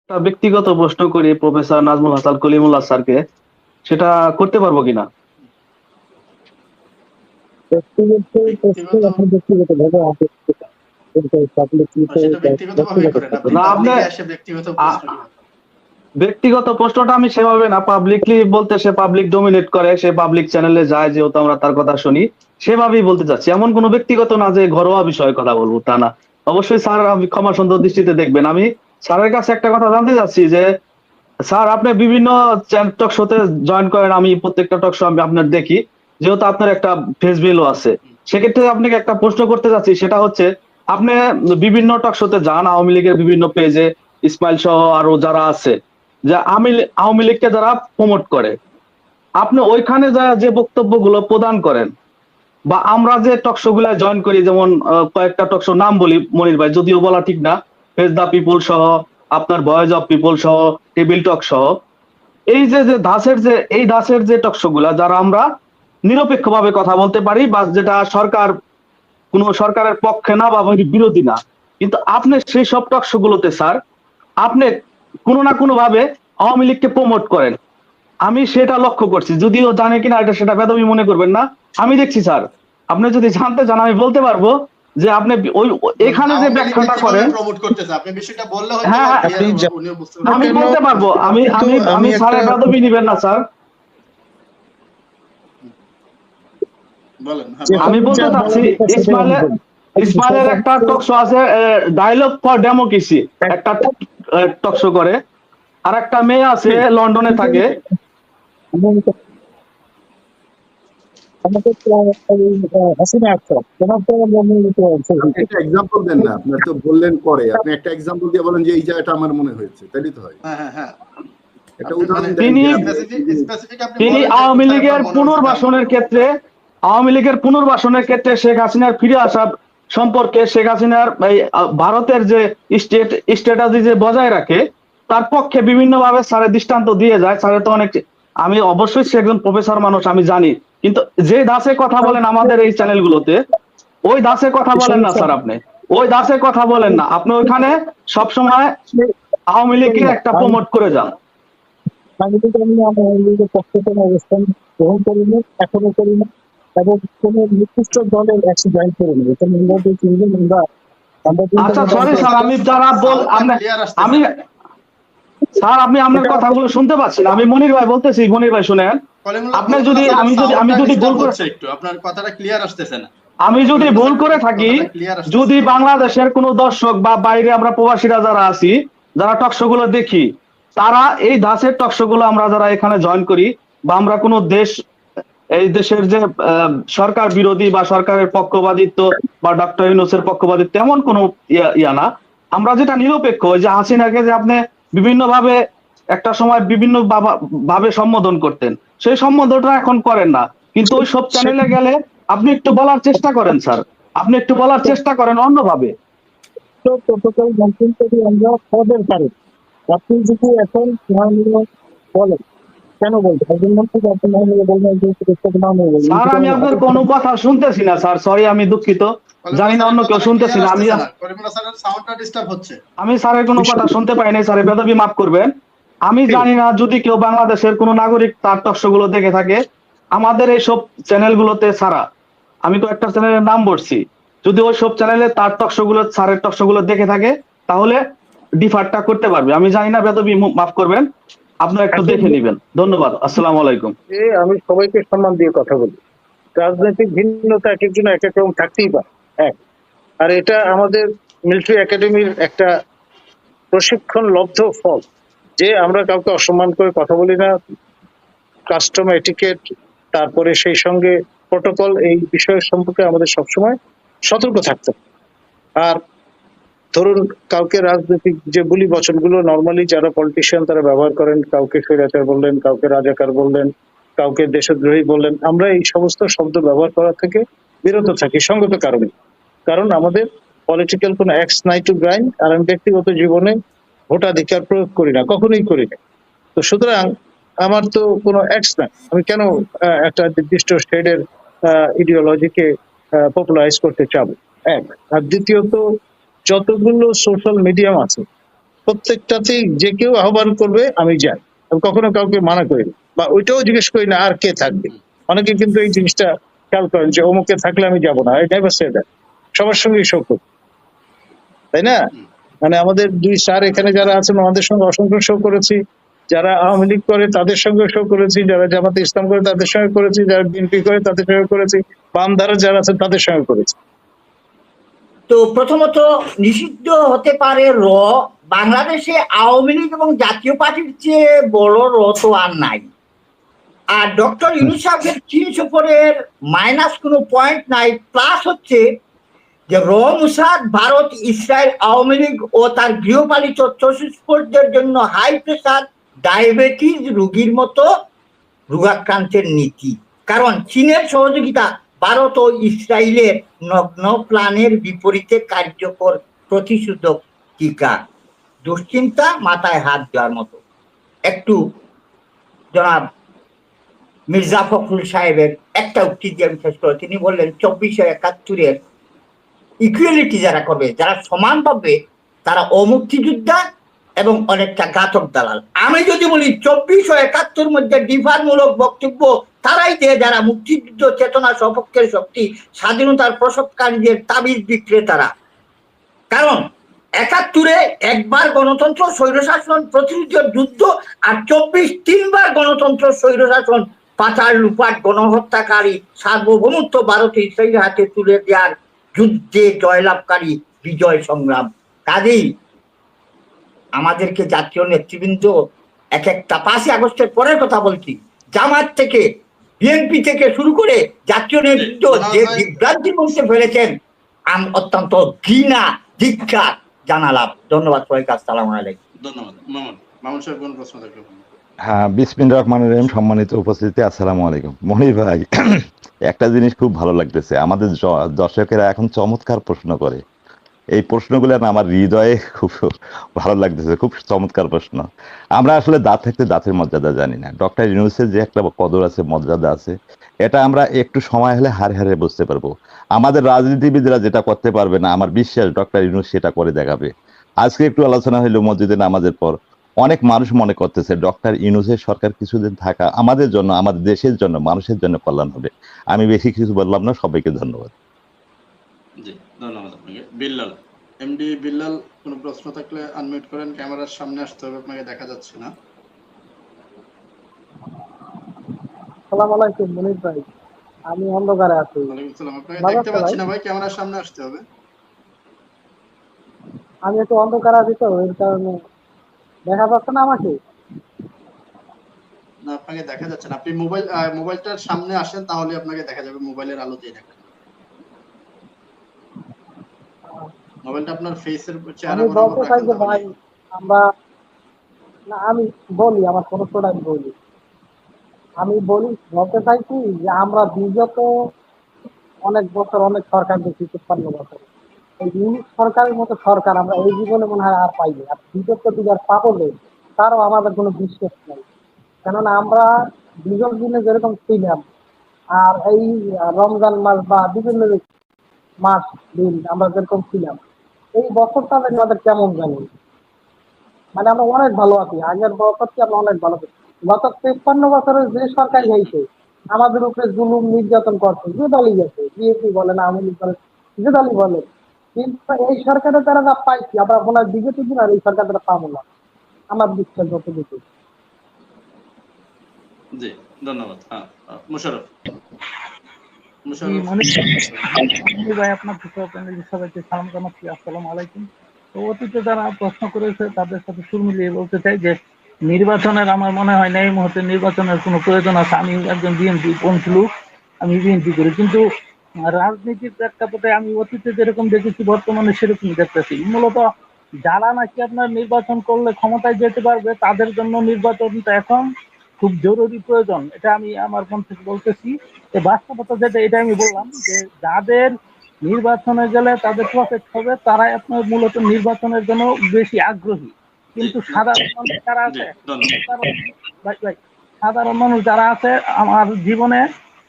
একটা ব্যক্তিগত প্রশ্ন করি প্রফেসর নাজমুল হাসান কলিমুল্লাহ স্যারকে, সেটা করতে পারবো কিনা? ব্যক্তিগত প্রশ্ন ব্যক্তিগত আপনি ব্যক্তিগতভাবে সেটা ব্যক্তিগতভাবেই করেন আপনি। না, আপনি পাবলিকে এসে ব্যক্তিগত প্রশ্ন কিভাবে? ব্যক্তিগত প্রশ্নটা আমি সেভাবে না, পাবলিকলি বলতে সে পাবলিক ডোমিনেট করে, সে পাবলিক চ্যানেলে যায়, যেহেতু আমরা তার কথা শুনি, সেভাবেই বলতে চাচ্ছি। এমন কোনো ব্যক্তিগত না যে ঘরোয়া বিষয়ে কথা বলবো, তা না। অবশ্যই স্যার আমি ক্ষমা সুন্দর দৃষ্টিতে দেখবেন। আমি স্যারের কাছে একটা কথা জানতে চাচ্ছি যে স্যার, আপনি বিভিন্ন টক শোতে জয়েন করেন, আমি প্রত্যেকটা টক শো আমি আপনার দেখি, যেহেতু আপনার একটা ফেস ভ্যালু আছে। সেক্ষেত্রে আপনাকে একটা প্রশ্ন করতে চাচ্ছি, সেটা হচ্ছে আপনি বিভিন্ন টক শোতে যান, আওয়ামী লীগের বিভিন্ন পেজে, ইসমাইল সহ আরো যারা আছে, যে আওয়ামী লীগকে যারা প্রমোট করে, আপনি ওইখানে যা যে বক্তব্যগুলো প্রদান করেন, বা আমরা যে টক শো গুলা জয়েন করি, যেমন কয়েকটা টক শো নাম বলি মনির ভাই, যদিও বলা ঠিক না, ফেস দা পিপল সহ, আপনার ভয়েস অফ পিপল সহ, টেবিল টক সহ, এই যে যে দাসের যে টক শো গুলা, যারা আমরা নিরপেক্ষভাবে কথা বলতে পারি, বা যেটা কোন সরকারের পক্ষে না বা বিরোধী না, কিন্তু আপনি সেই সব টক শো গুলোতে স্যার, আপনি কোনো না কোনো ভাবে আওয়ামী লীগকে প্রমোট করেন। আমি সেটা লক্ষ্য করছি, যদিও জানে কিনা এটা সেটা বেদবি মনে করবেন না, আমি দেখছি স্যার। আপনি যদি জানতে চান আমি বলতে পারবো যে আপনি ওই এখানে যে ব্যাখ্যাটা করেন, প্রমোট করতেছে, আপনি বিষয়টা বললে হয়তো হ্যাঁ, উনিও বুঝতে আমি পারবেন। বলতে পারবো। আমি স্যারের বেদবি নিবেন না স্যার। বলেন, হ্যাঁ, আমি বলতে চাচ্ছি, ইসমাইলের একটা টক শো আছে, ডায়লগ ফর ডেমোক্রেসি, একটা টক শো করে। আর একটা মেয়ে আছে লন্ডনে থাকে। একটা এক্সাম্পল দেন না, আপনার তো বললেন পরে, আপনি একটা এক্সাম্পল দিয়ে বলেন যে এই জায়গাটা আমার মনে হয়েছে, তাইলে তো হয়। হ্যাঁ, হ্যাঁ, হ্যাঁ। একটা উদাহরণ দেন। তিনি আওয়ামী লীগের পুনর্বাসনের ক্ষেত্রে শেখ হাসিনার ফিরে আসা সম্পর্কে, শেখ হাসিনার ভারতের যে স্ট্র্যাটেজি যে বজায় রাখে, তার পক্ষে বিভিন্ন ভাবে স্যারের দৃষ্টান্ত দিয়ে যায়। স্যারের তো অনেক, আমি অবশ্যই সে একজন প্রফেসর মানুষ, আমি জানি, কিন্তু যে দাসে কথা বলেন আমাদের এই চ্যানেলগুলোতে, ওই দাসে কথা বলেন না স্যার। আপনি ওই দাসে কথা বলেন না, আপনি ওইখানে সবসময় আওয়ামী লীগকে একটা প্রমোট করে যান। অবস্থান গ্রহণ করিনি, এখনো করিনি, এবং কোন নির্দিষ্ট দলের একটি জয়েন করিনি। আচ্ছা, সরি স্যার, আমি যারা আমি স্যার, আপনি আপনার কথাগুলো শুনতে পাচ্ছেন। আমি মনির ভাই বলতেছি, মনির ভাই শুনেন। আপনি যদি আমি যদি ভুল করে একটু আপনার কথাটা ক্লিয়ার আসতেছে না। আমি যদি ভুল করে থাকি, যদি বাংলাদেশের কোনো দর্শক বা বাইরে আমরা প্রবাসীরা যারা আছি, যারা টকশো গুলো দেখি, তারা এই দাসের টকশো গুলো আমরা যারা এখানে জয়েন করি, বা আমরা কোনো এই দেশের যে সরকার বিরোধী বা সরকারের পক্ষপাতিত্ব বা ডক্টর ইউনূসের পক্ষপাতিত্ব এমন কোনো ইয়া না, আমরা যেটা নিরপেক্ষ, ওই যে হাসিনাকে যে আপনি বিভিন্ন ভাবে একটা সময় বিভিন্ন ভাবে সম্বোধন করতেন, সেই সম্বোধনটা এখন করেন না, কিন্তু ওই সব চ্যানেলে গেলে আপনি একটু বলার চেষ্টা করেন স্যার, আপনি একটু বলার চেষ্টা করেন অন্যভাবে। প্রোটোকল মেনটেন করি আমরা পদের কারণ। আপনি যদি এখন বলেন, কেন বলবেন একজন মন্ত্রী আপনি বলবেন যে স্যার, আমি আপনার কোনো কথা শুনতেছি না স্যার, সরি, আমি দুঃখিত, জানি না অন্য কেউ শুনতেছি না। আমি স্যারের কোনো কথা শুনতে পাই নাই স্যার, বেদবি মাফ করবেন। আমি জানি না যদি কেউ বাংলাদেশের কোনো নাগরিক তার টকশো গুলো দেখে থাকে, আমাদের এই সব চ্যানেলগুলোতে ছাড়া, আমি তো একটা চ্যানেলের নাম বলছি, যদি ওই সব চ্যানেলে তার টকশো গুলো, স্যারের টকশো গুলো দেখে থাকে, তাহলে ডিফারটা করতে পারবে। আমি জানি না, বেদবি মাফ করবেন, আপনারা একটু দেখে নেবেন। ধন্যবাদ, আসসালামু আলাইকুম। আমি সবাইকে সম্মান দিয়ে কথা বলি। রাজনৈতিক ভিন্নতা এক একজন এক এক রকম থাকতেই পারে, আর এটা আমাদের মিলিটারি একাডেমির একটা প্রশিক্ষণ লব্ধ ফল যে আমরা কাউকে অসম্মান করে কথা বলি না। কাস্টম এটিকেট, তারপরে সেই সঙ্গে প্রোটোকল, এই বিষয় সম্পর্কে আমাদের সবসময় সতর্ক থাকতে হবে। আর ধরুন, কাউকে রাজনৈতিক যে বুলি বচনগুলো নর্মালি যারা পলিটিশিয়ান তারা ব্যবহার করেন, কাউকে স্বৈরাচার বললেন, কাউকে রাজাকার বললেন, কাউকে দেশদ্রোহী বললেন, আমরা এই সমস্ত শব্দ ব্যবহার করা থেকে বিরত থাকি সঙ্গত কারণে। কারণ আমাদের পলিটিক্যাল কোনো অ্যাক্টস নাই টু গ্রাইন্ড, আর আমি ব্যক্তিগত জীবনে ভোটাধিকার প্রয়োগ করি না, কখনোই করি না। তো সুতরাং আমার তো কোনো অ্যাক্টস নাই, আমি কেন একটা নির্দিষ্ট শেডের ইডিওলজিকে পপুলারাইজ করতে চাবো, এক। আর দ্বিতীয়ত, যতগুলো সোশ্যাল মিডিয়াম আছে প্রত্যেকটাতেই যে কেউ আহ্বান করবে আমি যাই, আমি কখনো কাউকে মানা করি না, বা ওইটাও জিজ্ঞেস করি না আর কে থাকবে। অনেকে কিন্তু এই জিনিসটা খেয়াল করেন যে অমুকে থাকলে আমি যাবো না, এই নেভার সে দ্যাট। সবার সঙ্গেই শো করি, তাই না? মানে আমাদের দুই স্যার এখানে যারা আছেন আমাদের সঙ্গে অসংখ্য শো করেছি, যারা আওয়ামী লীগ করে তাদের সঙ্গে শো করেছি, যারা জামাতে ইসলাম করে তাদের সঙ্গে করেছি, যারা বিএনপি করে তাদের সঙ্গে করেছি, বাম ধারা যারা আছেন তাদের সঙ্গে করেছি। তো প্রথমত নিষিদ্ধ হতে পারে বাংলাদেশে আওয়ামী লীগ এবং জাতীয় পার্টির চেয়ে বড় তো আর নাই। আর ডক্টর ইউনূস সাহেবের চীন সফরের মাইনাস কোনো পয়েন্ট নাই, প্লাস হচ্ছে যে মুসাদ ভারত, ইসরায়েল, আওয়ামী লীগ ও তার গৃহপালিত চতুষ্পদদের জন্য হাই প্রেসার ডায়াবেটিস রোগীর মতো রোগাক্রান্তের নীতি। কারণ চীনের সহযোগিতা ভারত ও ইসরায়েলের নগ্ন প্ল্যানের বিপরীতে কার্যকর প্রতিষেধক টিকা। দুশ্চিন্তা মাথায় হাত দেওয়ার মতো। একটু জনাব মির্জা ফখরুল সাহেবের একটা উক্তি দিয়ে আমি শেষ করে, তিনি বললেন 2471-এর ইকুয়ালিটি যারা করবে, যারা সমান পাবে, তারা অমুক্তিযোদ্ধা এবং অনেকটা ঘাতক দালাল। আমি যদি বলি 2471 মধ্যে ডিফারমূলক বক্তব্য তারাই দেয় যারা মুক্তিযুদ্ধ চেতনা সপক্ষের শক্তি, স্বাধীনতার প্রসবকারীদের তাবিজ বিক্রেতারা। কারণ 71-এ একবার গণতন্ত্র স্বৈরশাসন প্রতিরোধের যুদ্ধ, আর 24 তিনবার গণতন্ত্র স্বৈরশাসন পাচার লুপাট গণহত্যাকারী সার্বভৌমত্ব ভারতে ইসরায়েলের হাতে তুলে দেওয়ার যুদ্ধে জয়লাভকারী বিজয় সংগ্রাম। কাজেই আমাদেরকে জাতীয় নেতৃবৃন্দ এক একটা 5ই আগস্টের পরের কথা বলছি, জামাত থেকে বিএনপি থেকে শুরু করে জাতীয় নেতৃত্ব যে বিভ্রান্তির মধ্যে ফেলেছেন, আমি অত্যন্ত ঘৃণা ধিক্কার জানালাম। ধন্যবাদ সবাইকে, আসসালামু আলাইকুম। ধন্যবাদ। মামুন সাহেব কোন প্রশ্ন থাকবে? হ্যাঁ, বিসমিল্লাহির রহমানির রহিম। সম্মানিত উপস্থিতি, আসসালামু আলাইকুম। মনির ভাই, একটা জিনিস খুব ভালো লাগতেছে, আমাদের দর্শকেরা এখন চমৎকার প্রশ্ন করে। এই প্রশ্নগুলো না আমার হৃদয়ে খুব ভালো লাগতেছে, খুব চমৎকার প্রশ্ন। আমরা আসলে দাঁত থাকতে দাঁতের মর্যাদা জানি না। ডক্টর ইউনূসের যে একটা কদর আছে, মর্যাদা আছে, এটা আমরা একটু সময় হলে হারে হারে বুঝতে পারবো। আমাদের রাজনীতিবিদরা যেটা করতে পারবে না, আমার বিশ্বাস ডক্টর ইউনূস সেটা করে দেখাবে। আজকে একটু আলোচনা হইলো মসজিদে নামাজের পর, অনেক মানুষ মনে করতেছে ডক্টর ইউনূসের সরকার কিছুদিন থাকা আমাদের জন্য, আমাদের দেশের জন্য, মানুষের জন্য কল্যাণ হবে। আমি বেশি কিছু বললাম না, সবাইকে ধন্যবাদ। জি, ধন্যবাদ আপনাকে। বিল্লাল, এমডি বিল্লাল, কোনো প্রশ্ন থাকলে আনমিউট করেন, ক্যামেরার সামনে আসতে হবে, আপনাকে দেখা যাচ্ছে না। আসসালামু আলাইকুম মনির ভাই, আমি অন্ধকারে আছি। ওয়ালাইকুম আসসালাম। আপনাকে ভালো দেখতে আছো পাচ্ছি ভাই? না ভাই, ক্যামেরার সামনে আসতে হবে। আমি একটু অন্ধকারে আছি তো, এর কারণে দেখা যাচ্ছে না আমাকে। না, আপনাকে দেখা যাচ্ছে না। আপনি মোবাইলটার সামনে আসেন, তাহলে আপনাকে দেখা যাবে। মোবাইলের আলোতেই দেখেন। মোবাইলটা আপনার ফেসের চেহারা আমি বরাবর বলতে চাই রাখেন যে তাহলে। ভাই, আমরা আমি বলি আমার সমস্যাটা আমি বলতে চাইছি যে আমরা বিগত অনেক বছর অনেক সরকার দেখি, 53 বছর এই ইউনিট সরকারের মতো সরকার আমরা এই জীবনে মনে হয় আর পাইনি। আর বিগত দিনের পাবো যে তারও আমাদের কোনো বিশ্বাস নেই। কেননা আমরা বিগত দিনে যেরকম ছিলাম, আর এই রমজান মাস বা বিভিন্ন মাস দিন আমরা যেরকম ছিলাম, এই বছরটা আমাদের কেমন জানি, মানে আমরা অনেক ভালো আছি। আগের বছরটি আমরা অনেক ভালো আছি। গত 53 বছরের যে সরকারি হয়েছে আমাদের উপরে জুলুম নির্যাতন করছে, যে দলই গেছে, বিএনপি বলেন, আওয়ামী লীগ বলেন, যে দলই বলেন, কিন্তু এই সরকারের দ্বারা যা পাইছি আমরা মনে হয় বিগত দিন আর এই সরকার দ্বারা পাবো না, আমার বিশ্বাস যতটুকু। জি, ধন্যবাদ। হ্যাঁ, মুশাররফ। ভাই, আপনার সবাইকে সালাম জানাচ্ছি, আসসালামু আলাইকুম। তো অতীতে যারা প্রশ্ন করেছে তাদের সাথে সুর মিলিয়ে বলতে চাই যে নির্বাচনের আমার মনে হয় না এই মুহূর্তে নির্বাচনের কোনো প্রয়োজন আছে। আমি একজন বিএনপি পন্থী লোক, আমি বিএনপি করি, কিন্তু রাজনীতির প্রেক্ষাপটে আমি অতীতে যেরকম দেখেছি বর্তমানে সেরকমই দেখতেছি। মূলত যারা নাকি আপনার নির্বাচন করলে ক্ষমতায় যেতে পারবে তাদের জন্য নির্বাচনটা এখন খুব জরুরি প্রয়োজন, এটা আমি আমার মন থেকে বলতেছি। বাস্তবতা যেটা, এটা আমি বললাম যে যাদের নির্বাচনে গেলে তাদের প্রফিট হবে, তারাই আপনার মূলত নির্বাচনের জন্য বেশি আগ্রহী। কিন্তু সাধারণ মানুষ যারা আছে, সাধারণ মানুষ যারা আছে, আমার জীবনে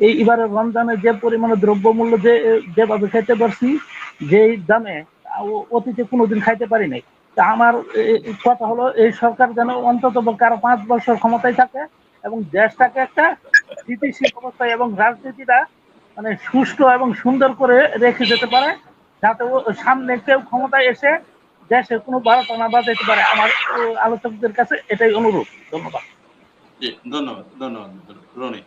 এই এবারে রমজানে যে পরিমাণে দ্রব্যমূল্য যেভাবে খেতে পারছি, যেই দামে অতীতে কোনোদিন খাইতে পারি নাই। তা আমার কথা হলো এই সরকার যেন অন্তত আরো 5 বছর ক্ষমতায় থাকে এবং দেশটাকে একটা স্থিতিশীল অবস্থায় এবং রাজনীতিটা মানে সুষ্ঠু এবং সুন্দর করে রেখে যেতে পারে, যাতে সামনে কেউ ক্ষমতায় এসে দেশের কোনো বারোটা না বাজাইতে পারে। আমার আলোচকদের কাছে এটাই অনুরোধ। ধন্যবাদ। জি, ধন্যবাদ রনি।